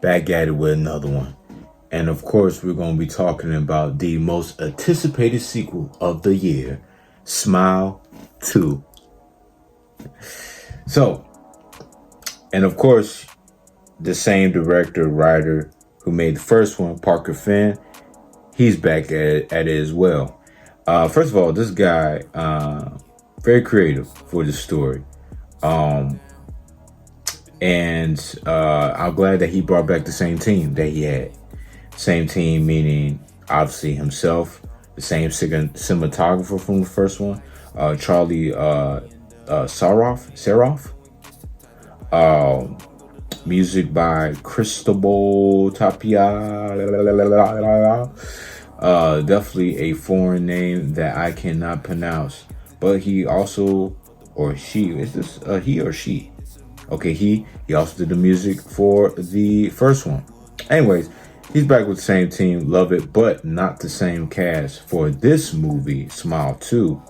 back at it with another one. And of course, we're going to be talking about the most anticipated sequel of the year, Smile 2. So, and of course, the same director, writer who made the first one, Parker Finn, he's back at it as well. First of all, this guy, very creative for the story. And I'm glad that he brought back the same team that he had. Same team, meaning obviously himself, the same cinematographer from the first one, Charlie Saroff. Music by Cristobal Tapia. Definitely a foreign name that I cannot pronounce. But he also, or she, is this he or she? Okay, he also did the music for the first one. Anyways, he's back with the same team, love it, but not the same cast. For this movie, Smile 2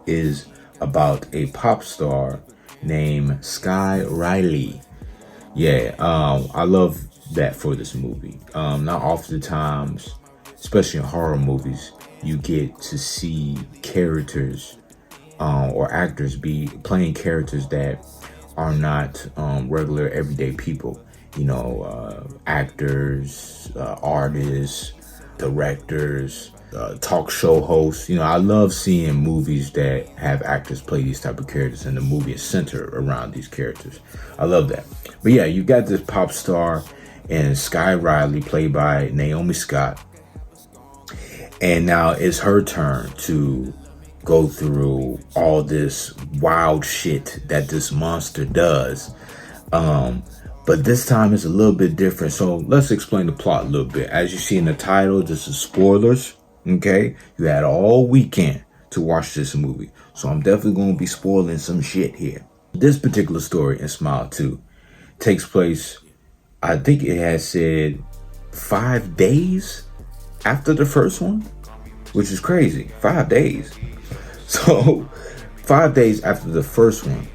is about a pop star named Sky Riley. Yeah, I love that for this movie. Not oftentimes, especially in horror movies, you get to see characters or actors be playing characters that are not regular everyday people. You know, actors, artists, directors, talk show hosts. You know, I love seeing movies that have actors play these type of characters and the movie is centered around these characters. I love that. But yeah, you got this pop star and Sky Riley played by Naomi Scott. And now it's her turn to go through all this wild shit that this monster does. But this time it's a little bit different. So let's explain the plot a little bit. As you see in the title, this is spoilers. Okay, you had all weekend to watch this movie, so I'm definitely going to be spoiling some shit here. This particular story in Smile 2 takes place, I think it has said 5 days after the first one, which is crazy. 5 days. So 5 days after the first one,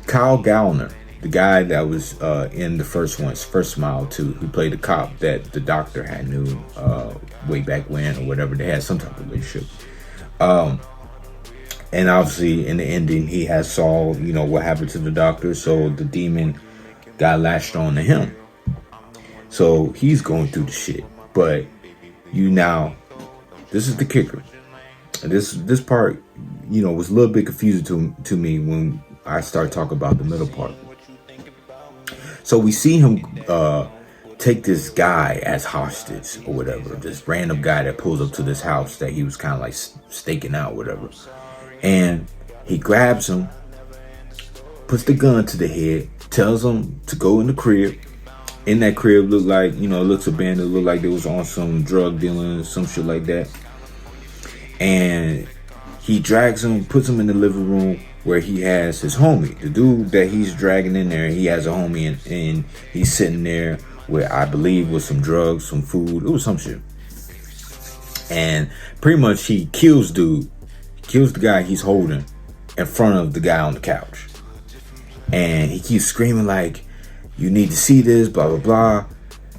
Kyle Gallner, the guy that was in the first Smile 2, who played the cop that the doctor had knew way back when or whatever, they had some type of relationship. And obviously in the ending, he has saw, you know, what happened to the doctor. So the demon got latched on to him. So he's going through the shit. But this is the kicker. This part, you know, was a little bit confusing to me when I start talking about the middle part. So we see him take this guy as hostage or whatever, this random guy that pulls up to this house that he was kind of like staking out, whatever. And he grabs him, puts the gun to the head, tells him to go in the crib. In that crib, look like, you know, it looks abandoned, look like they was on some drug dealing, some shit like that. And he drags him, puts him in the living room where he has his homie, the dude that he's dragging in there. He has a homie and he's sitting there with, I believe, with some drugs, some food. It was some shit. And pretty much he kills the guy he's holding in front of the guy on the couch. And he keeps screaming like, "You need to see this, blah, blah, blah."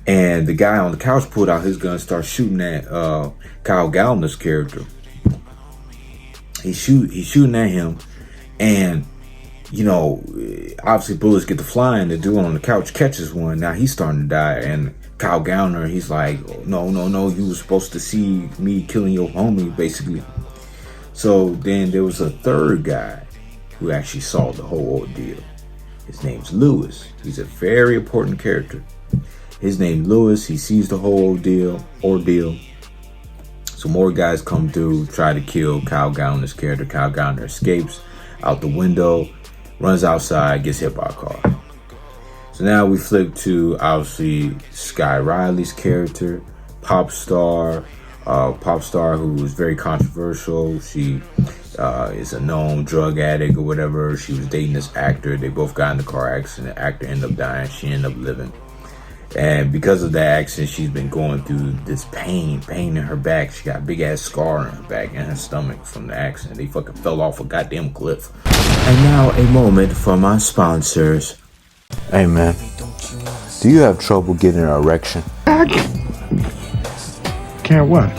And the guy on the couch pulled out his gun, starts shooting at Kyle Gallner's character. He's shooting at him. And, you know, obviously bullets get to flying. The dude on the couch catches one. Now he's starting to die. And Kyle Gallner, he's like, no, you were supposed to see me killing your homie, basically. So then there was a third guy who actually saw the whole ordeal. His name's Lewis. He's a very important character. His name Lewis. He sees the whole ordeal. So more guys come through, try to kill Kyle Gallner's character. Kyle Gallner escapes out the window, runs outside, gets hit by a car. So now we flip to, obviously, Sky Riley's character, pop star who was very controversial. She is a known drug addict or whatever. She was dating this actor. They both got in the car accident. The actor ended up dying. She ended up living. And because of that accident, she's been going through this pain in her back. She got a big ass scar in her back and her stomach from the accident. They fucking fell off a goddamn cliff. And now a moment for my sponsors. Hey man, do you have trouble getting an erection? Can't what?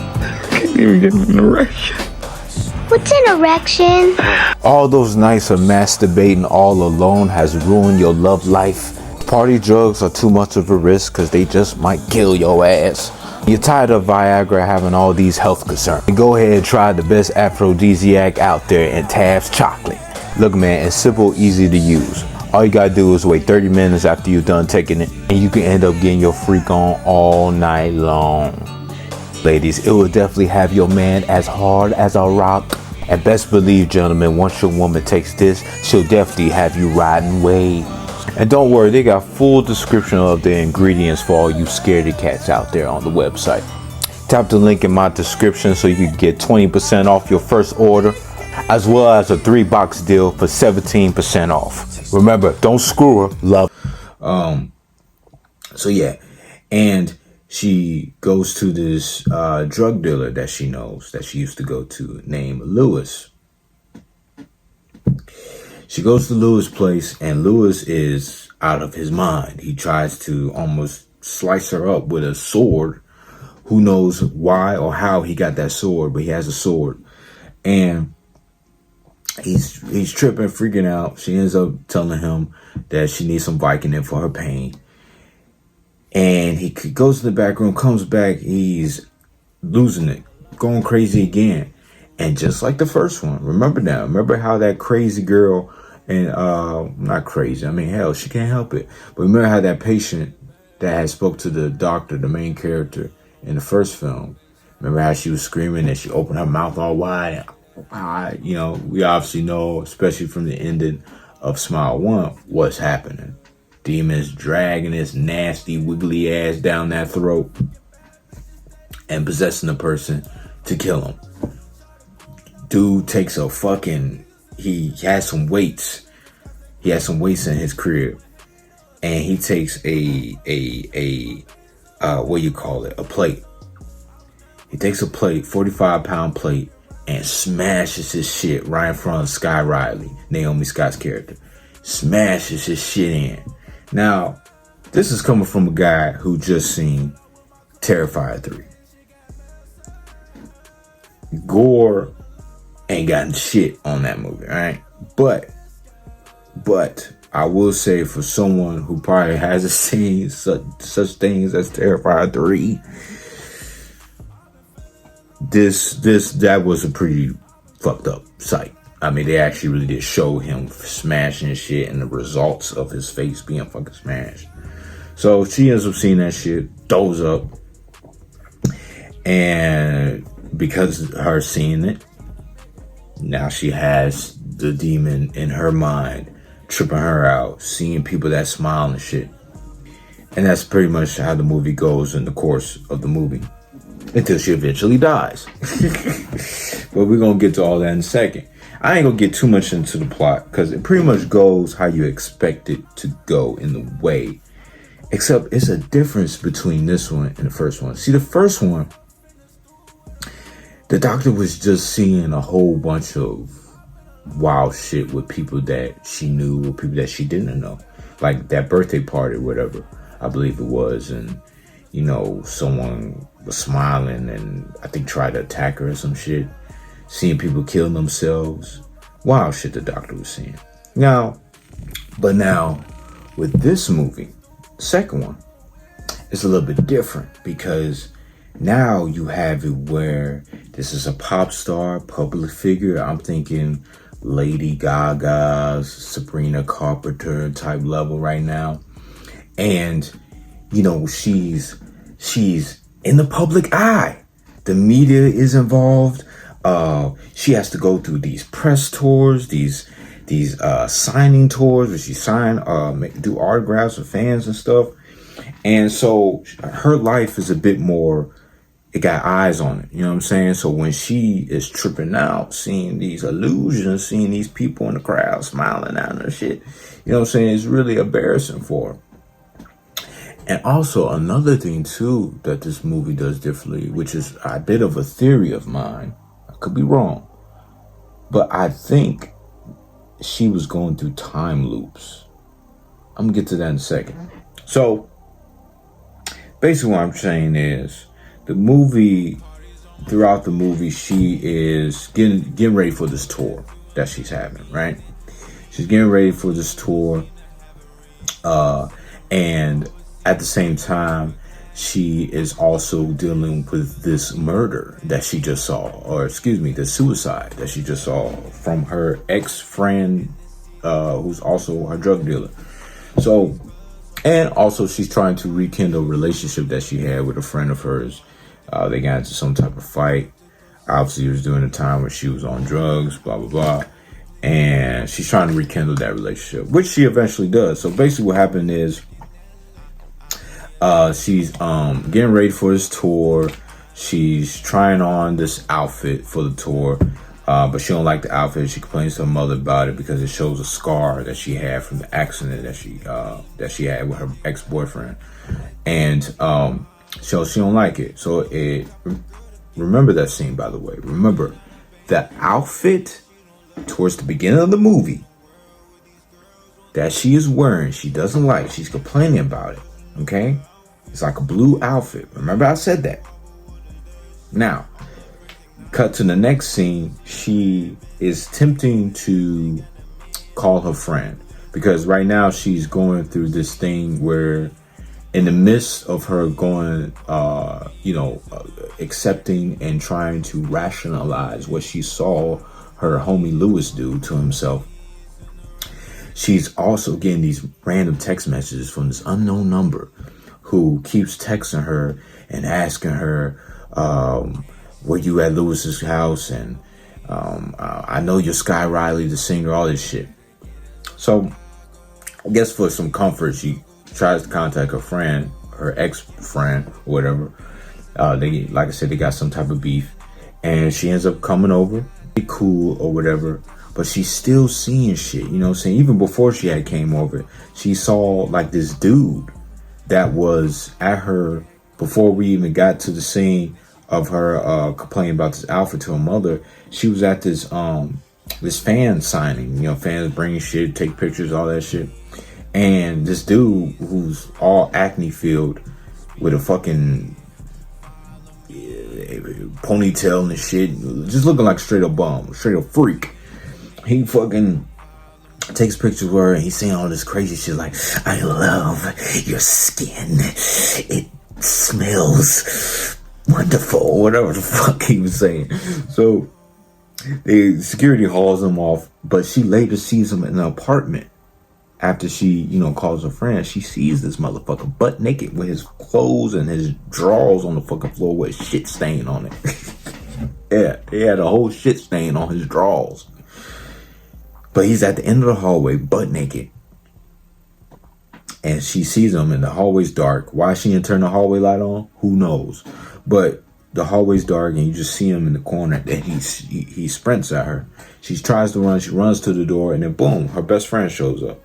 Can't even get an erection. What's an erection? All those nights of masturbating all alone has ruined your love life. Party drugs are too much of a risk because they just might kill your ass. You're tired of Viagra having all these health concerns. Go ahead and try the best aphrodisiac out there in Tab's chocolate. Look man, it's simple, easy to use. All you gotta do is wait 30 minutes after you're done taking it, and you can end up getting your freak on all night long. Ladies, it will definitely have your man as hard as a rock. And best believe, gentlemen, once your woman takes this, she'll definitely have you riding waves. And don't worry, they got full description of the ingredients for all you scaredy cats out there on the website. Tap the link in my description so you can get 20% off your first order, as well as a 3-box deal for 17% off. Remember, don't screw her, love. So yeah, and she goes to this drug dealer that she knows, that she used to go to, named Lewis. She goes to Lewis' place, and Lewis is out of his mind. He tries to almost slice her up with a sword. Who knows why or how he got that sword, but he has a sword. And he's tripping, freaking out. She ends up telling him that she needs some Vicodin for her pain. And he goes to the back room, comes back, he's losing it, going crazy again. And just like the first one, remember how that crazy girl, and not crazy, I mean, hell, she can't help it. But remember how that patient that had spoke to the doctor, the main character in the first film, remember how she was screaming and she opened her mouth all wide? You know, we obviously know, especially from the ending of Smile 1, what's happening. Demon's dragging his nasty, wiggly ass down that throat and possessing the person to kill him. Dude takes a fucking, he has some weights. He has some weights in his crib. And he takes a what do you call it? A plate. He takes a plate, 45-pound plate, and smashes his shit right in front of Sky Riley, Naomi Scott's character. Smashes his shit in. Now, this is coming from a guy who just seen Terrifier 3. Gore ain't gotten shit on that movie, alright? But I will say, for someone who probably hasn't seen such things as Terrifier 3, that was a pretty fucked up sight. I mean, they actually really did show him smashing his shit and the results of his face being fucking smashed. So she ends up seeing that shit, throws up. And because of her seeing it, now she has the demon in her mind, tripping her out, seeing people that smile and shit. And that's pretty much how the movie goes in the course of the movie, until she eventually dies. But we're going to get to all that in a second. I ain't gonna get too much into the plot because it pretty much goes how you expect it to go in the way. Except it's a difference between this one and the first one. See, the first one, the doctor was just seeing a whole bunch of wild shit with people that she knew or people that she didn't know. Like that birthday party or whatever, I believe it was. And, you know, someone was smiling and I think tried to attack her or some shit. Seeing people killing themselves. Wild shit the doctor was seeing. Now, with this movie, the second one, it's a little bit different because now you have it where this is a pop star, public figure. I'm thinking Lady Gaga's, Sabrina Carpenter type level right now. And, you know, she's in the public eye. The media is involved. She has to go through these press tours, these signing tours where she do autographs with fans and stuff. And so her life is a bit more, it got eyes on it. You know what I'm saying? So when she is tripping out, seeing these illusions, seeing these people in the crowd smiling at her shit, you know what I'm saying? It's really embarrassing for her. And also another thing too that this movie does differently, which is a bit of a theory of mine. I could be wrong, but I think she was going through time loops I'm gonna get to that in a second. So basically what I'm saying is throughout the movie, she is getting ready for this tour that she's having, right? She's getting ready for this tour. And at the same time, she is also dealing with this murder that she just saw, or excuse me, the suicide that she just saw from her ex-friend, who's also her drug dealer. So, and also she's trying to rekindle a relationship that she had with a friend of hers. They got into some type of fight. Obviously, it was during a time when she was on drugs, blah, blah, blah. And she's trying to rekindle that relationship, which she eventually does. So basically what happened is she's getting ready for this tour. She's trying on this outfit for the tour, but she don't like the outfit. She complains to her mother about it because it shows a scar that she had from the accident that she had with her ex-boyfriend. And so she don't like it. So remember that scene, by the way. Remember the outfit towards the beginning of the movie that she is wearing, she doesn't like. She's complaining about it. Okay? It's like a blue outfit. Remember I said that. Now, cut to the next scene. She is attempting to call her friend because right now she's going through this thing where in the midst of her going, accepting and trying to rationalize what she saw her homie Lewis do to himself, she's also getting these random text messages from this unknown number who keeps texting her and asking her, were you at Lewis's house? And I know you're Sky Riley, the singer, all this shit. So I guess for some comfort, she tries to contact her friend, her ex-friend, or whatever. Like I said, they got some type of beef. And she ends up coming over, be cool or whatever. But she's still seeing shit, you know what I'm saying? Even before she had came over, she saw like this dude that was at her before we even got to the scene of her complaining about this outfit to her mother. She was at this fan signing, fans bringing shit, take pictures, all that shit. And this dude who's all acne filled with a fucking ponytail and shit, just looking like straight up bum, straight up freak. He fucking takes pictures of her and he's saying all this crazy shit like, I love your skin. It smells wonderful, whatever the fuck he was saying. So the security hauls him off, but she later sees him in an apartment. After she, calls her friend, she sees this motherfucker butt naked with his clothes and his drawers on the fucking floor with a shit stain on it. Yeah, he had a whole shit stain on his drawers. But he's at the end of the hallway, butt naked. And she sees him, and the hallway's dark. Why she didn't turn the hallway light on? Who knows? But the hallway's dark, and you just see him in the corner, and he sprints at her. She tries to run. She runs to the door, and then boom, her best friend shows up.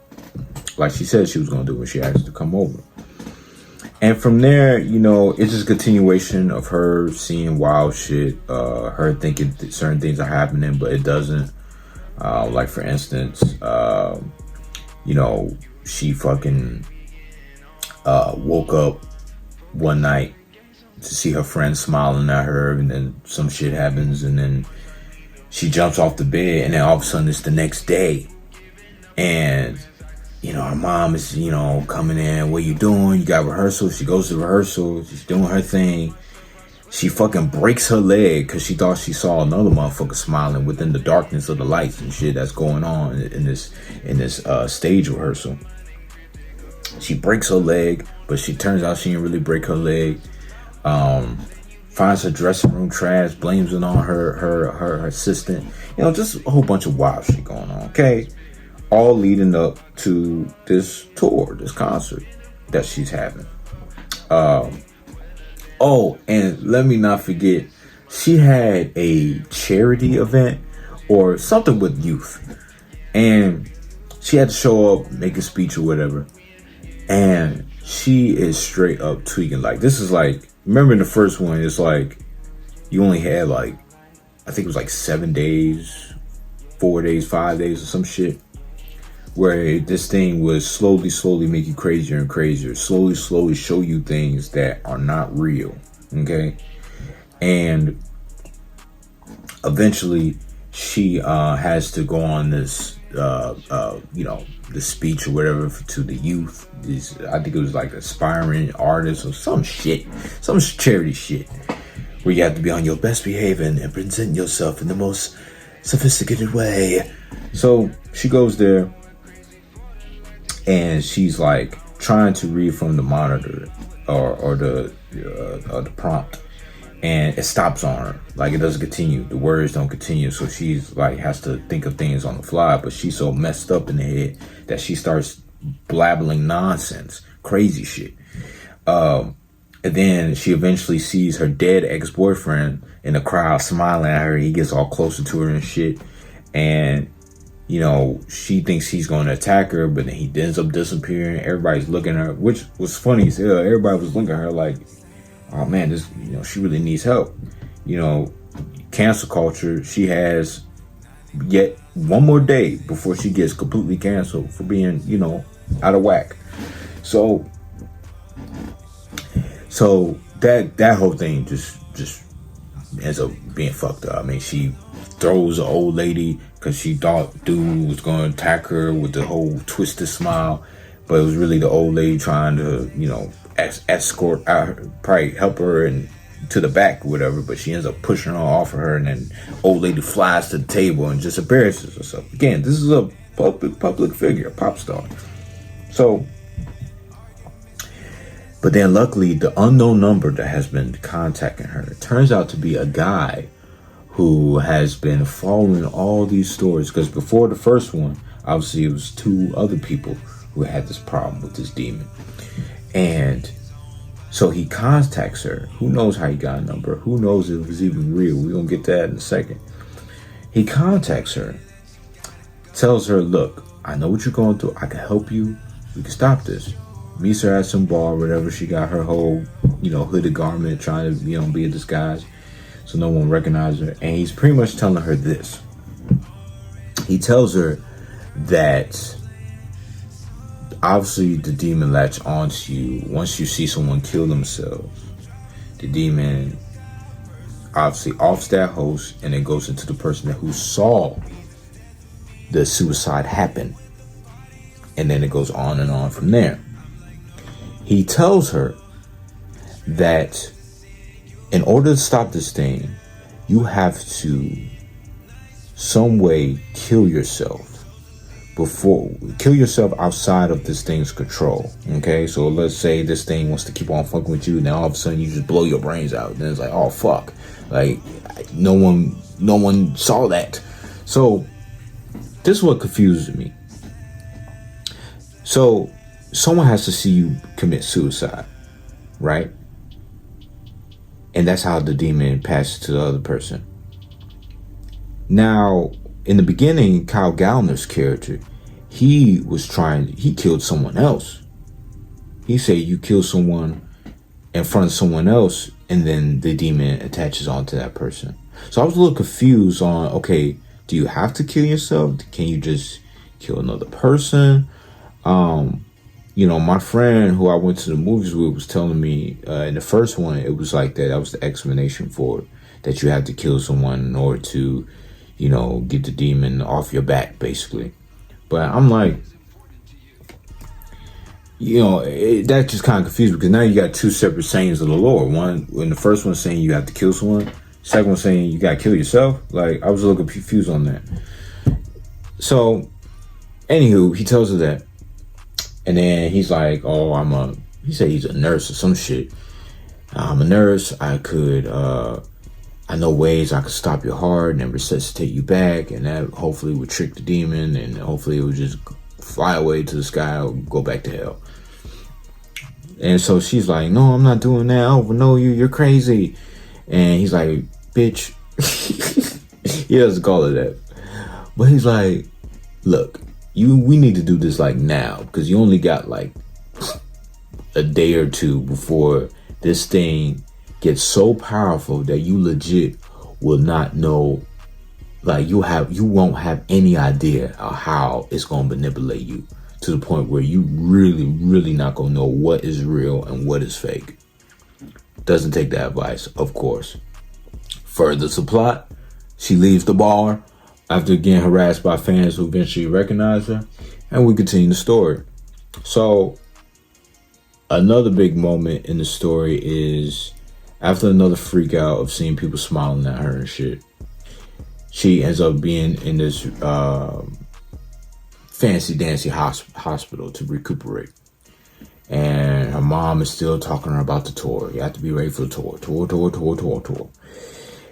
Like she said she was going to do when she asked to come over. And from there, it's just a continuation of her seeing wild shit, her thinking certain things are happening, but it doesn't. Like for instance, she fucking woke up one night to see her friend smiling at her, and then some shit happens, and then she jumps off the bed, and then all of a sudden it's the next day, and her mom is coming in. What you doing? You got rehearsal? She goes to rehearsal. She's doing her thing. She fucking breaks her leg because she thought she saw another motherfucker smiling within the darkness of the lights and shit that's going on in this stage rehearsal. She breaks her leg, but she turns out she didn't really break her leg. Finds her dressing room trash, blames it on her assistant. Just a whole bunch of wild shit going on. Okay, all leading up to this tour, this concert that she's having. Oh, and let me not forget, she had a charity event or something with youth. And she had to show up, make a speech or whatever. And she is straight up tweaking. Like, this is like, remember in the first one, it's like, you only had like, I think it was like 7 days, 4 days, 5 days or some shit. where this thing would slowly make you crazier and crazier, slowly show you things that are not real. Okay. And eventually she has to go on this the speech or whatever to the youth. I think it was like aspiring artists or some charity shit, where you have to be on your best behavior and present yourself in the most sophisticated way. So she goes there and she's like trying to read from the monitor or the prompt, and it stops on her. Like, it doesn't continue. The words don't continue. So she's like, has to think of things on the fly, but she's so messed up in the head that she starts blabbling nonsense, crazy shit. And then she eventually sees her dead ex-boyfriend in the crowd smiling at her. He gets all closer to her and shit. And, you know, she thinks he's going to attack her, but then he ends up disappearing. Everybody's looking at her, which was funny as hell. Everybody was looking at her like, oh man, this, you know, she really needs help. You know, cancel culture, she has yet one more day before she gets completely canceled for being, you know, out of whack. So that whole thing just ends up being fucked up. I mean, she throws an old lady because she thought dude was going to attack her with the whole twisted smile, but it was really the old lady trying to, you know, escort out, probably help her and to the back or whatever, but she ends up pushing her off of her, and then old lady flies to the table and just embarrasses herself. Again, this is a public figure, a pop star. So, but then luckily the unknown number that has been contacting her turns out to be a guy who has been following all these stories, because before the first one, obviously it was two other people who had this problem with this demon. And so he contacts her. Who knows how he got a number? Who knows if it was even real? We're going to get to that in a second. He contacts her, tells her, look, I know what you're going through. I can help you. We can stop this. Meets her at some bar, whatever. She got her whole, you know, hooded garment, trying to, you know, be a disguise so no one recognizes her. And he's pretty much telling her this. He tells her that obviously the demon latch onto you once you see someone kill themselves. The demon obviously offs that host and it goes into the person who saw the suicide happen, and then it goes on and on from there. He tells her that in order to stop this thing, you have to some way kill yourself outside of this thing's control. Okay, so let's say this thing wants to keep on fucking with you, and then all of a sudden you just blow your brains out. Then it's like, oh fuck, like no one saw that. So this is what confuses me. So someone has to see you commit suicide, right? And that's how the demon passes to the other person. Now, in the beginning, Kyle Gallner's character, he killed someone else. He said you kill someone in front of someone else, and then the demon attaches onto that person. So I was a little confused on, okay, do you have to kill yourself? Can you just kill another person? You know, my friend who I went to the movies with was telling me in the first one, it was like that. That was the explanation for it, that you have to kill someone in order to, you know, get the demon off your back, basically. But I'm like, you know, that just kind of confused me, because now you got two separate sayings of the Lord. One, in the first one saying you have to kill someone, second one saying you got to kill yourself. Like, I was a little confused on that. So, anywho, he tells her that. And then he's like, oh, he said he's a nurse or some shit. I'm a nurse. I know ways I could stop your heart and then resuscitate you back. And that hopefully would trick the demon, and hopefully it would just fly away to the sky or go back to hell. And so she's like, no, I'm not doing that. Oh, no, you're crazy. And he's like, bitch. He doesn't call it that. But he's like, look, we need to do this like now, because you only got like a day or two before this thing gets so powerful that you legit will not know Like you won't have any idea of how it's gonna manipulate you to the point where you really not gonna know what is real and what is fake. Doesn't take that advice, of course. Further to the plot, she leaves the bar after getting harassed by fans who eventually recognize her, and we continue the story. So another big moment in the story is after another freak out of seeing people smiling at her and shit, she ends up being in this fancy dancy hospital to recuperate. And her mom is still talking to her about the tour. You have to be ready for the tour.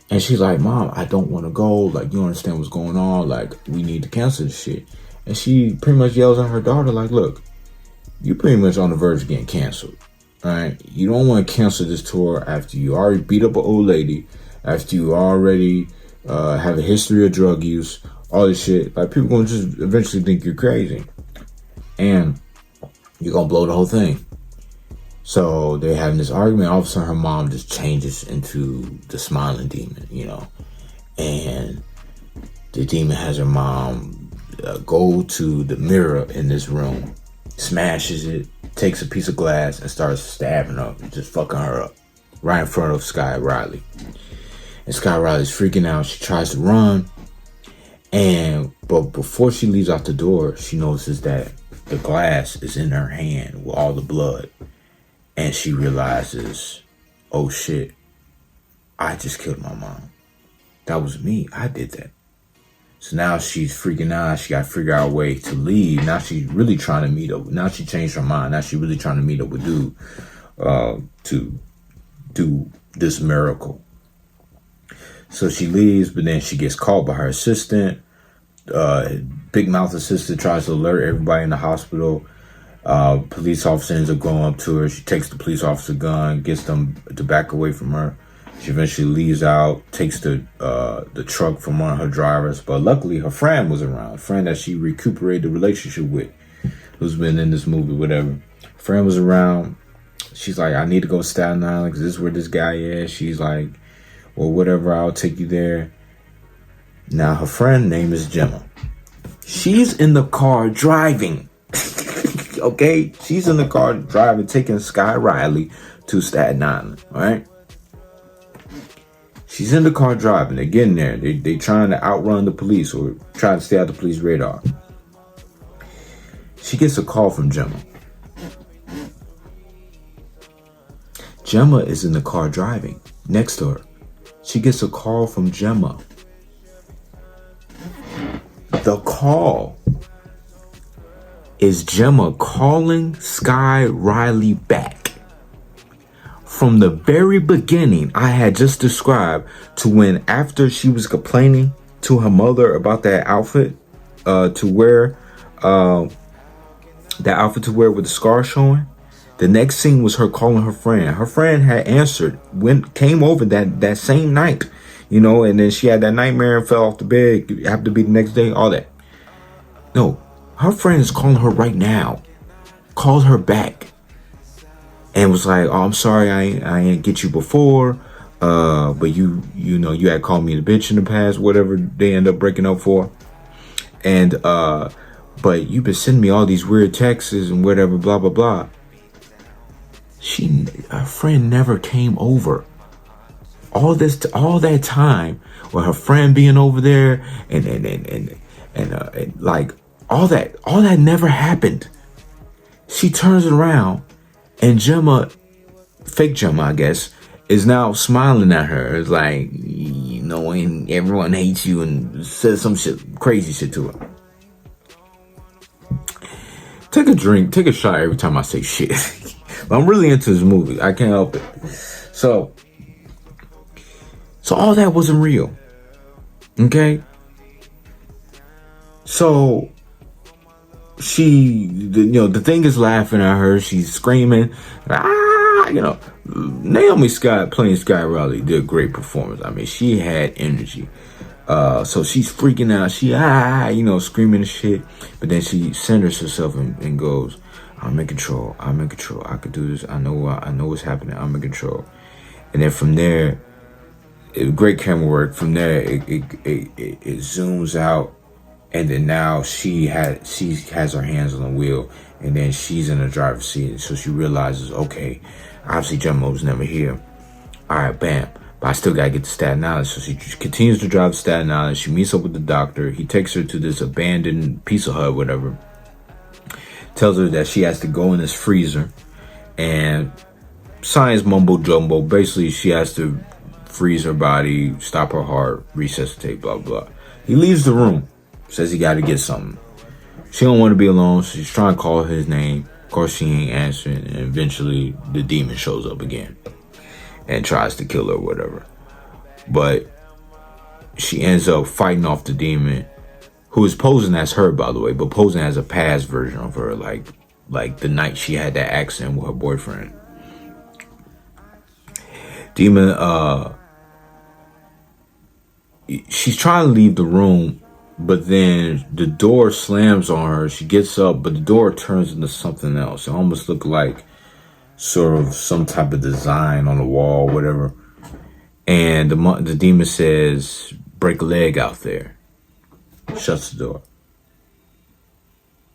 And she's like, Mom, I don't want to go. Like, you don't understand what's going on. Like, we need to cancel this shit. And she pretty much yells at her daughter, like, look, you're pretty much on the verge of getting canceled. All right? You don't want to cancel this tour after you already beat up an old lady, after you already have a history of drug use, all this shit. Like, people going to just eventually think you're crazy. And you're going to blow the whole thing. So they're having this argument. All of a sudden, her mom just changes into the smiling demon, you know. And the demon has her mom go to the mirror in this room, smashes it, takes a piece of glass, and starts stabbing her, just fucking her up, right in front of Sky Riley. And Sky Riley's freaking out. She tries to run. But before she leaves out the door, she notices that the glass is in her hand with all the blood. And she realizes, oh shit, I just killed my mom. That was me. I did that. So now she's freaking out. She got to figure out a way to leave. Now she's really trying to meet up. Now she changed her mind. Now she's really trying to meet up with dude to do this miracle. So she leaves, but then she gets called by her assistant. Big mouth assistant tries to alert everybody in the hospital. Police officer ends up going up to her. She takes the police officer gun, gets them to back away from her. She eventually leaves out, takes the truck from one of her drivers. But luckily, her friend was around. A friend that she recuperated the relationship with, who's been in this movie, whatever. Her friend was around. She's like, I need to go to Staten Island because this is where this guy is. She's like, well, whatever, I'll take you there. Now, her friend name is Gemma. She's in the car driving. Okay? She's in the car driving, taking Sky Riley to Staten Island. All right? She's in the car driving. They're getting there. They trying to outrun the police or trying to stay out the police radar. She gets a call from Gemma. Gemma is in the car driving next to her. She gets a call from Gemma. The call is Gemma calling Sky Riley back. From the very beginning I had just described to when after she was complaining to her mother about that outfit to wear, that outfit to wear with the scar showing. The next scene was her calling her friend. Her friend had answered, came over that same night, you know, and then she had that nightmare and fell off the bed. It happened to be the next day, all that. No, her friend is calling her right now. Called her back. And was like, oh, I'm sorry I ain't get you before. But you know, you had called me the bitch in the past, whatever they end up breaking up for. And, but you've been sending me all these weird texts and whatever, blah, blah, blah. Her friend never came over. All that time with her friend being over there and like all that never happened. She turns around and Gemma, fake Gemma, I guess, is now smiling at her. It's like, you know, and everyone hates you, and says some crazy shit to her. Take a drink, take a shot every time I say shit. But I'm really into this movie. I can't help it. So all that wasn't real. Okay? So the thing is laughing at her. She's screaming. Naomi Scott playing Sky Riley did a great performance. I mean, she had energy. So she's freaking out. She, screaming and shit. But then she centers herself and goes, I'm in control. I'm in control. I could do this. I know what's happening. I'm in control. And then from there, great camera work. From there, it zooms out, and then now she has her hands on the wheel, and then she's in the driver's seat. So she realizes, okay, obviously Jumbo was never here. All right, bam. But I still gotta get to Staten Island. So she continues to drive to Staten Island. She meets up with the doctor. He takes her to this abandoned Pizza Hut, whatever. Tells her that she has to go in this freezer, and science mumbo jumbo. Basically, she has to freeze her body, stop her heart, resuscitate, blah, blah. He leaves the room, says he got to get something. She don't want to be alone, so she's trying to call his name. Of course, she ain't answering, and eventually the demon shows up again and tries to kill her or whatever. But she ends up fighting off the demon, who is posing as her, by the way, but posing as a past version of her, like the night she had that accident with her boyfriend. Demon, she's trying to leave the room, but then the door slams on her. She gets up, but the door turns into something else. It almost looked like sort of some type of design on the wall, whatever. And the demon says, break a leg out there. Shuts the door.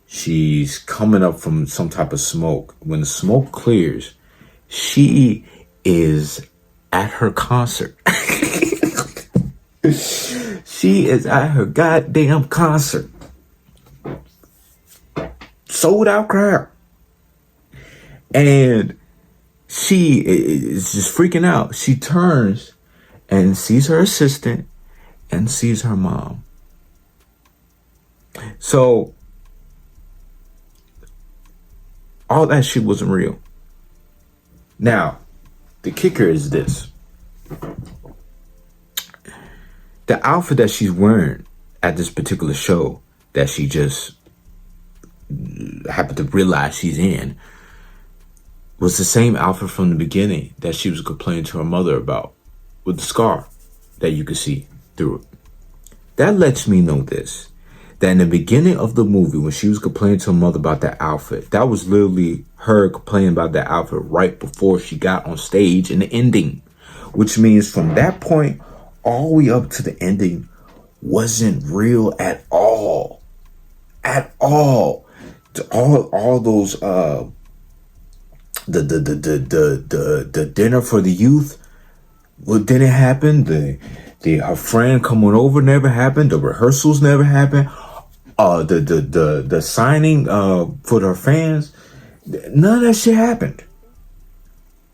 She's coming up from some type of smoke. When the smoke clears, she is at her concert. She is at her goddamn concert. Sold out crowd. And she is just freaking out. She turns and sees her assistant and sees her mom. So all that shit wasn't real. Now, the kicker is this. The outfit that she's wearing at this particular show that she just happened to realize she's in was the same outfit from the beginning that she was complaining to her mother about, with the scar that you could see through it. That lets me know this, that in the beginning of the movie, when she was complaining to her mother about that outfit, that was literally her complaining about that outfit right before she got on stage in the ending, which means from that point all the way up to the ending wasn't real at all. At all. All those the dinner for the youth, what didn't happen, her friend coming over never happened, the rehearsals never happened, the signing for her fans, none of that shit happened.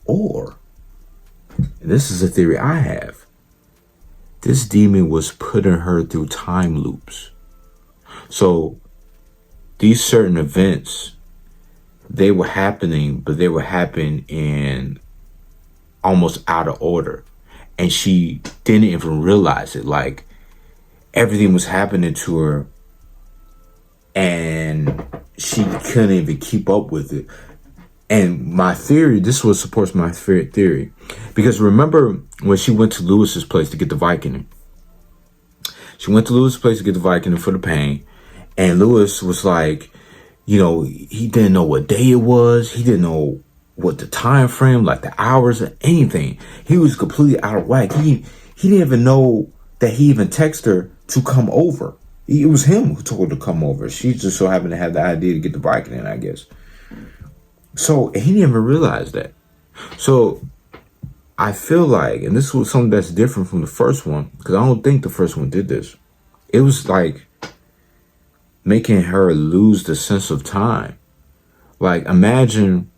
Or, and this is a theory I have, this demon was putting her through time loops. So these certain events, they were happening, but they were happening in almost out of order. And she didn't even realize it. Like, everything was happening to her and she couldn't even keep up with it. And my theory, this was supports my theory. Because remember when she went to Lewis's place to get the Vicodin? She went to Lewis's place to get the Vicodin for the pain. And Lewis was like, you know, he didn't know what day it was. He didn't know what the time frame, like the hours or anything. He was completely out of whack. He didn't even know that he even texted her to come over. It was him who told her to come over. She just so happened to have the idea to get the Vicodin, I guess. So he didn't even realize that. So I feel like, and this was something that's different from the first one, because I don't think the first one did this. It was like making her lose the sense of time. Like, imagine,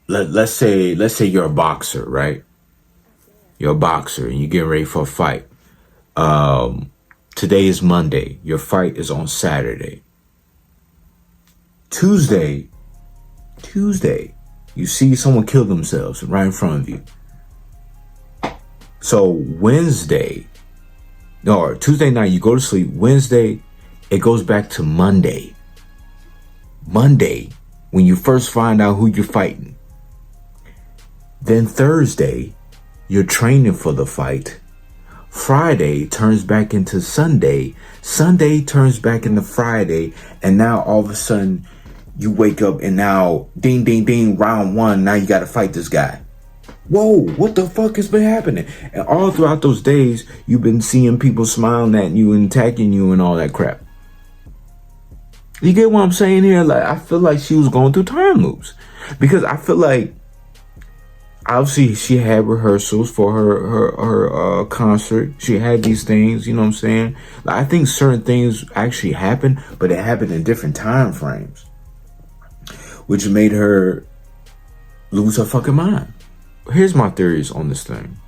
let's say you're a boxer, right? You're a boxer and you're getting ready for a fight. Today is Monday. Your fight is on Saturday. Tuesday, you see someone kill themselves right in front of you. So Tuesday night, you go to sleep. Wednesday, it goes back to Monday. Monday, when you first find out who you're fighting. Then Thursday, you're training for the fight. Friday turns back into Sunday. Sunday turns back into Friday. And now all of a sudden, you wake up and now ding, ding, ding, round one. Now you got to fight this guy. Whoa, what the fuck has been happening? And all throughout those days, you've been seeing people smiling at you and attacking you and all that crap. You get what I'm saying here? Like, I feel like she was going through time loops, because I feel like obviously she had rehearsals for her concert. She had these things, you know what I'm saying? Like, I think certain things actually happened, but it happened in different time frames, which made her lose her fucking mind. Here's my theories on this thing,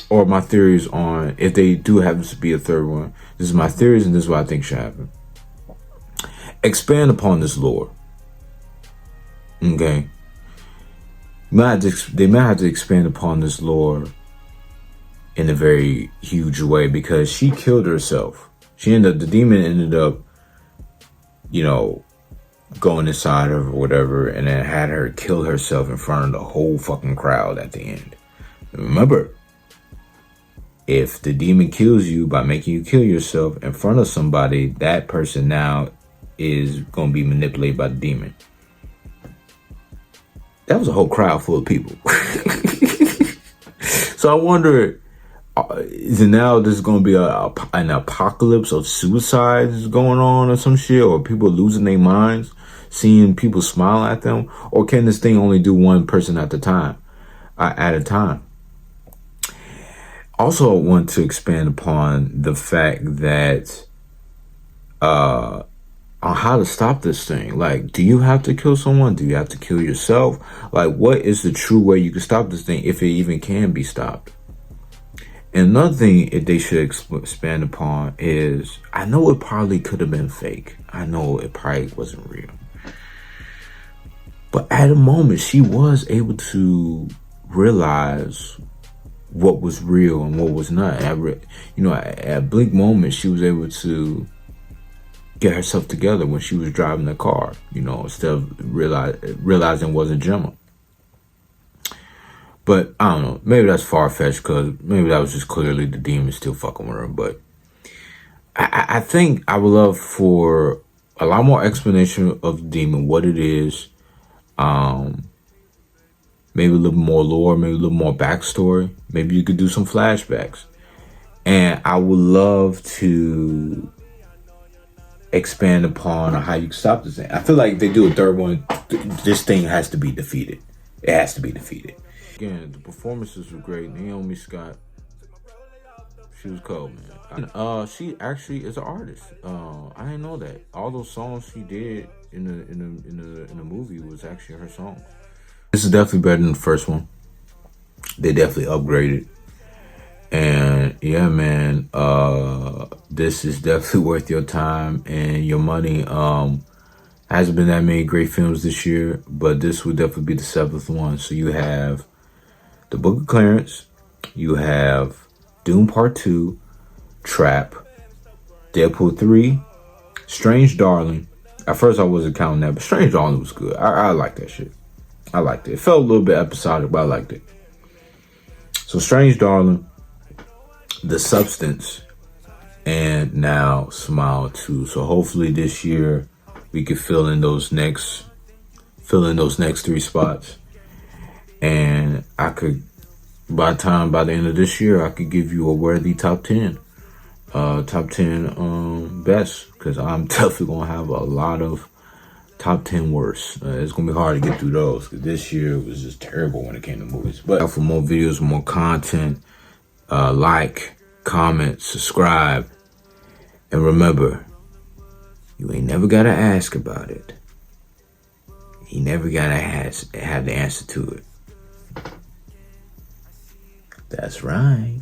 or my theories on if they do happen to be a third one. This is my theories, and this is what I think should happen. Expand upon this lore. Okay. They might have to expand upon this lore in a very huge way, because she killed herself. The demon ended up, you know, going inside her or whatever, and then had her kill herself in front of the whole fucking crowd at the end. Remember, if the demon kills you by making you kill yourself in front of somebody, that person now is going to be manipulated by the demon. That was a whole crowd full of people. So I wonder, is it now there's going to be an apocalypse of suicides going on or some shit, or people losing their minds, seeing people smile at them? Or can this thing only do one person at a time? Also, I want to expand upon the fact that on how to stop this thing. Like, do you have to kill someone? Do you have to kill yourself? Like, what is the true way you can stop this thing, if it even can be stopped? And another thing they should expand upon is, I know it probably could have been fake. I know it probably wasn't real. But at a moment, she was able to realize what was real and what was not. At a blink moment, she was able to get herself together when she was driving the car, instead of realizing it wasn't Gemma. But I don't know, maybe that's far-fetched, because maybe that was just clearly the demon still fucking with her. But I think I would love for a lot more explanation of the demon, what it is, maybe a little more lore, maybe a little more backstory. Maybe you could do some flashbacks. And I would love to expand upon how you can stop this thing. I feel like if they do a third one, this thing has to be defeated. It has to be defeated. Again, the performances were great. Naomi Scott, she was cold, man. She actually is an artist. I didn't know that. All those songs she did in the movie was actually her song. This is definitely better than the first one. They definitely upgraded. And yeah, man, this is definitely worth your time and your money. Hasn't been that many great films this year, but this would definitely be the 7th one. So you have The Book of Clarence, you have Dune Part 2, Trap, Deadpool 3, Strange Darling. At first I wasn't counting that, but Strange Darling was good. I liked that shit. I liked it. It felt a little bit episodic, but I liked it. So Strange Darling, The Substance, and now Smile 2. So hopefully this year we can fill in those next 3 spots. And I could, by the end of this year, I could give you a worthy top 10. Top 10 best, because I'm definitely going to have a lot of top 10 worst. It's going to be hard to get through those, because this year was just terrible when it came to movies. But for more videos, more content, like, comment, subscribe, and remember, you ain't never got to ask about it. You never got to have the answer to it. That's right.